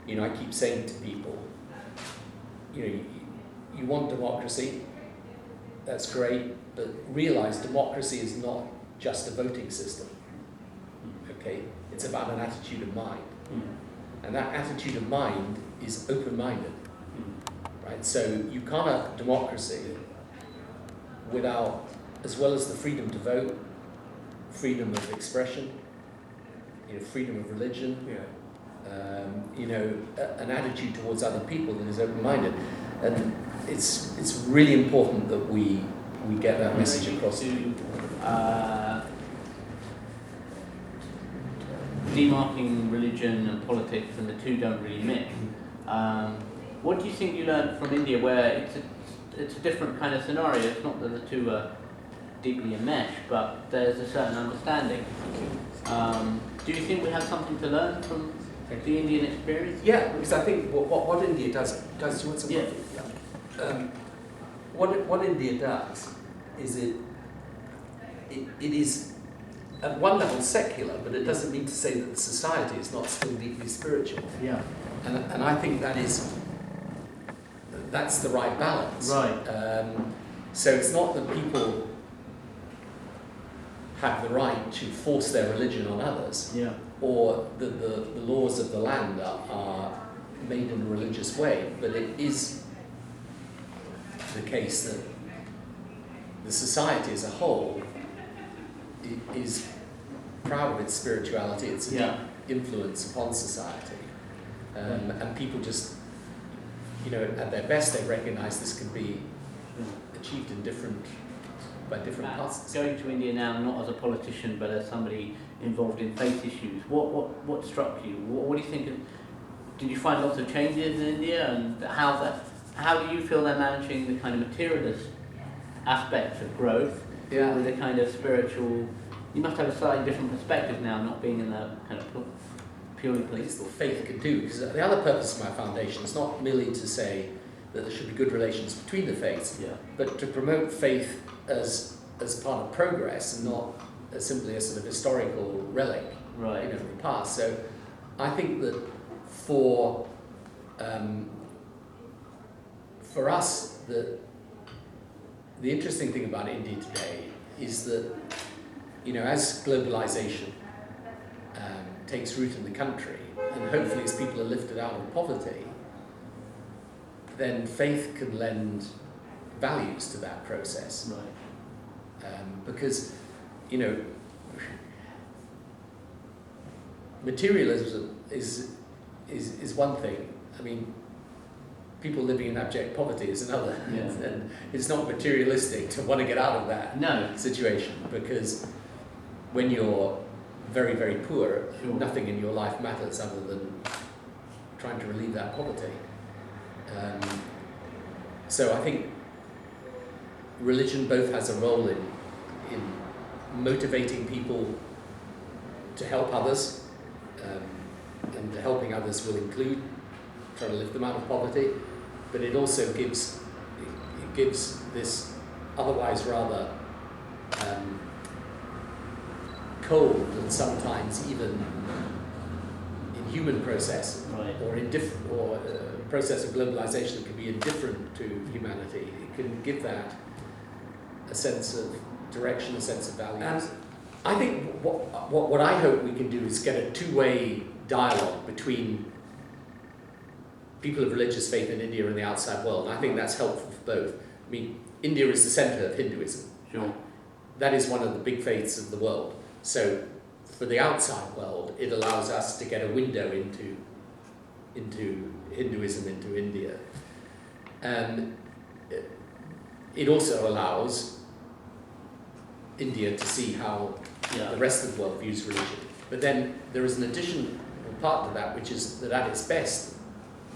I keep saying to people, you want democracy, that's great, but realize democracy is not just a voting system, okay? It's about an attitude of mind. And that attitude of mind is open-minded, right? So you can't have democracy without, as well as the freedom to vote, freedom of expression, freedom of religion, an attitude towards other people that is open-minded. And it's really important that we get that message across to people. Demarking religion and politics, and the two don't really mix. What do you think you learned from India, where it's a different kind of scenario? It's not that the two are deeply enmeshed, but there's a certain understanding. Do you think we have something to learn from the Indian experience? Yeah, because I think what India does you want some yeah. What India does is it is at one level secular, but it doesn't mean to say that the society is not still deeply spiritual. Yeah. And I think that's the right balance. Right. So it's not that people have the right to force their religion on others, Yeah. or that the laws of the land are made in a religious way, but it is the case that the society as a whole is proud of its spirituality, its deep influence upon society, and people just, at their best, they recognise this can be achieved by different parts. Going to India now, not as a politician, but as somebody involved in faith issues, what struck you? What do you think? Did you find lots of changes in India, and how do you feel they're managing the kind of materialist aspects of growth with a kind of spiritual? You must have a slightly different perspective now, not being in the kind of purely political. Faith can do, because the other purpose of my foundation is not merely to say that there should be good relations between the faiths, but to promote faith as part of progress and not as simply a sort of historical relic of the past. So I think that for us, the interesting thing about India today is that, as globalization takes root in the country, and hopefully as people are lifted out of poverty, then faith can lend values to that process. Right. Because, materialism is one thing. I mean, people living in abject poverty is another. Yeah. And it's not materialistic to want to get out of that situation, because when you're very, very poor, nothing in your life matters other than trying to relieve that poverty. So I think religion both has a role in motivating people to help others, and helping others will include trying to lift them out of poverty, but it also gives this otherwise rather cold and sometimes even inhuman process, or process of globalization that can be indifferent to humanity. It can give that a sense of direction, a sense of values. And I think what I hope we can do is get a two-way dialogue between people of religious faith in India and the outside world. And I think that's helpful for both. I mean, India is the centre of Hinduism. Sure. That is one of the big faiths of the world. So for the outside world, it allows us to get a window into Hinduism, into India. And it also allows India to see how the rest of the world views religion. But then there is an additional part to that, which is that at its best,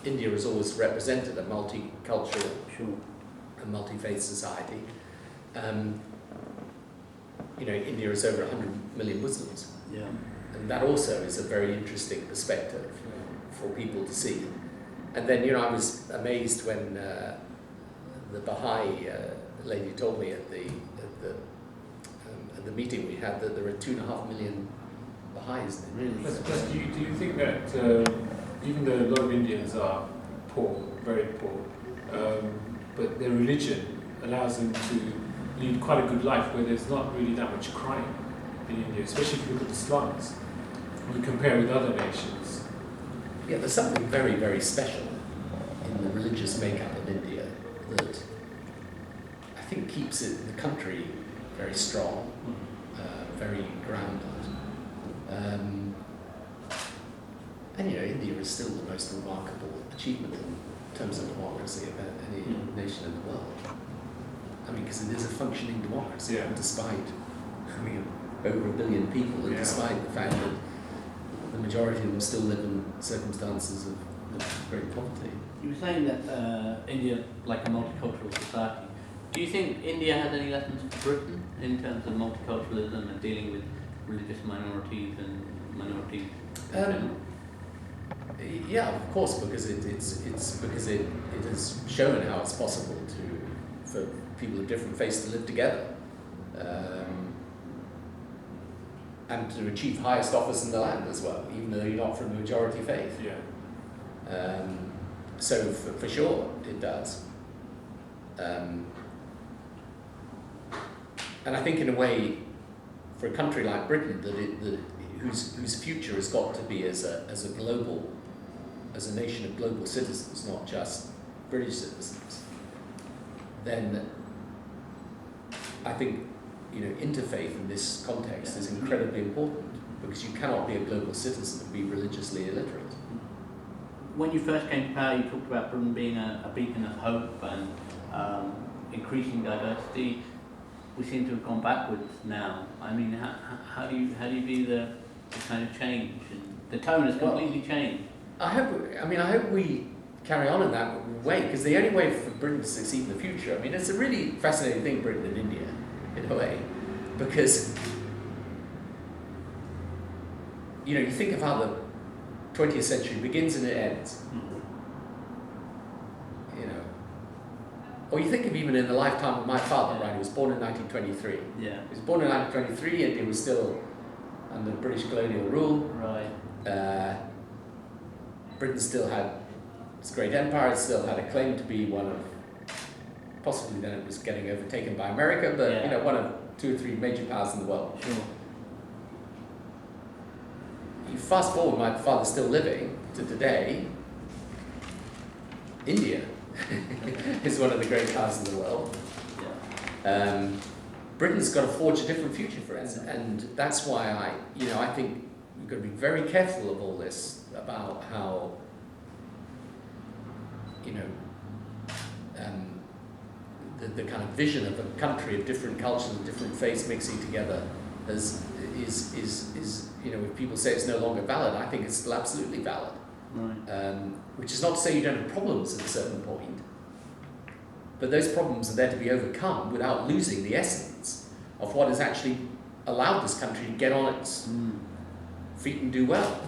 India has always represented a multicultural and multi-faith society. India is over 100 million Muslims. And that also is a very interesting perspective for people to see. And then, I was amazed when the Baha'i lady told me at the meeting we had that there are 2.5 million Baha'is. Plus, do you think that even though a lot of Indians are poor, very poor, but their religion allows them to lead quite a good life where there's not really that much crime in India, especially if you look at the slums. We compare with other nations. Yeah, there's something very, very special in the religious makeup of India that I think keeps the country very strong, very grounded. And India is still the most remarkable achievement in terms of democracy of any nation in the world. I mean, because it is a functioning democracy, despite over 1 billion people, and despite the fact that the majority of them still live in circumstances of great poverty. You were saying that India, like a multicultural society, do you think India has any lessons for Britain in terms of multiculturalism and dealing with religious minorities and minorities? Yeah, of course, because it's because it has shown how it's possible for people of different faiths to live together, and to achieve highest office in the land as well, even though you're not from the majority faith. So for sure it does. And I think in a way, for a country like Britain, whose future has got to be as a nation of global citizens, not just British citizens, then I think interfaith in this context is incredibly important, because you cannot be a global citizen and be religiously illiterate. When you first came to power, you talked about Britain being a beacon of hope and increasing diversity. We seem to have gone backwards now. I mean, how do you view the kind of change? And the tone has completely changed. I hope we carry on in that way, because the only way for Britain to succeed in the future, I mean, it's a really fascinating thing, Britain and India, in a way, because you think of how the 20th century begins and it ends. Or you think of even in the lifetime of my father, right? He was born in 1923. Yeah. He was born in 1923, and he was still under British colonial rule. Right. Britain still had its great empire. It still had a claim to be one of, possibly then it was getting overtaken by America, but one of 2 or 3 major powers in the world. Sure. You fast forward, my father's still living to today. India is one of the great powers in the world. Yeah. Britain's got to forge a different future for it, and that's why I think we've got to be very careful of all this about how the kind of vision of a country of different cultures and different faiths mixing together is if people say it's no longer valid, I think it's still absolutely valid. Right. Which is not to say you don't have problems at a certain point, but those problems are there to be overcome without losing the essence of what has actually allowed this country to get on its feet and do well.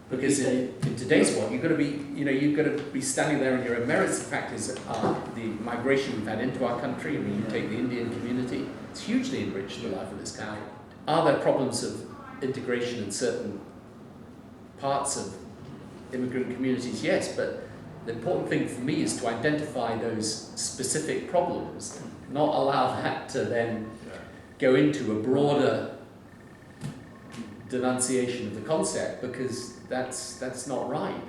Because in today's world, you've got to be standing there, and your own merits. The fact is, the migration we've had into our country. I mean, you take the Indian community; it's hugely enriched the life of this country. Are there problems of integration in certain parts of immigrant communities? Yes, but the important thing for me is to identify those specific problems, not allow that to then go into a broader denunciation of the concept, because that's not right.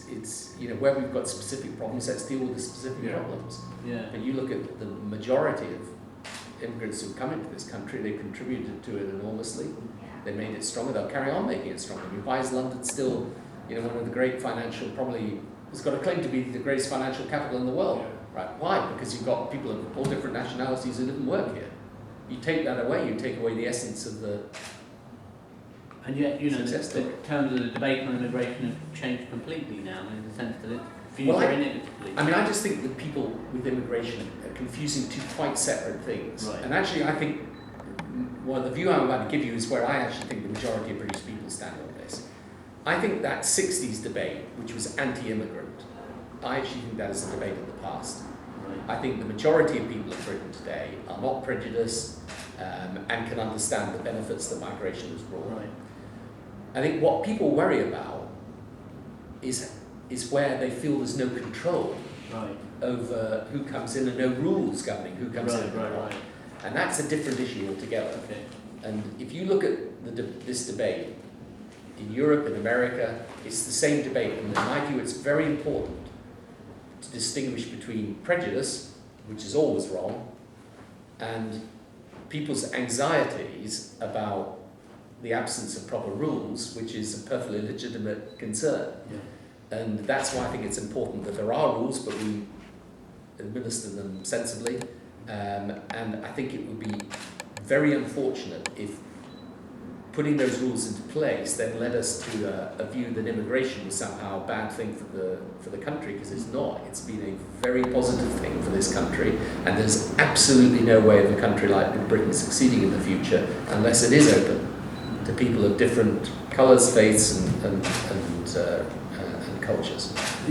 It's where we've got specific problems, let's deal with the specific problems. Yeah. And you look at the majority of immigrants who come into this country, they contributed to it enormously. They made it stronger. They'll carry on making it stronger. I mean, why is London still, one of the great financial, probably has got a claim to be the greatest financial capital in the world, right? Why? Because you've got people of all different nationalities who live and work here. You take that away, you take away the essence of the. And yet, the terms of the debate on immigration have changed completely now, in the sense that it's viewed very negatively. I mean, I just think that people with immigration are confusing 2 quite separate things. Right. And actually, I think, the view I'm about to give you is where I actually think the majority of British people stand on this. I think that 60s debate, which was anti-immigrant, I actually think that is a debate of the past. Right. I think the majority of people in Britain today are not prejudiced and can understand the benefits that migration has brought. Right. I think what people worry about is where they feel there's no control Right. over who comes in and no rules governing who comes in. Right. And that's a different issue altogether. Okay. And if you look at this debate in Europe and America, it's the same debate. And in my view, it's very important to distinguish between prejudice, which is always wrong, and people's anxieties about the absence of proper rules, which is a perfectly legitimate concern. Yeah. And that's why I think it's important that there are rules, but we administer them sensibly. And I think it would be very unfortunate if putting those rules into place then led us to a view that immigration was somehow a bad thing for the country, because it's not. It's been a very positive thing for this country, and there's absolutely no way of a country like Britain succeeding in the future unless it is open to people of different colours, faiths, and cultures.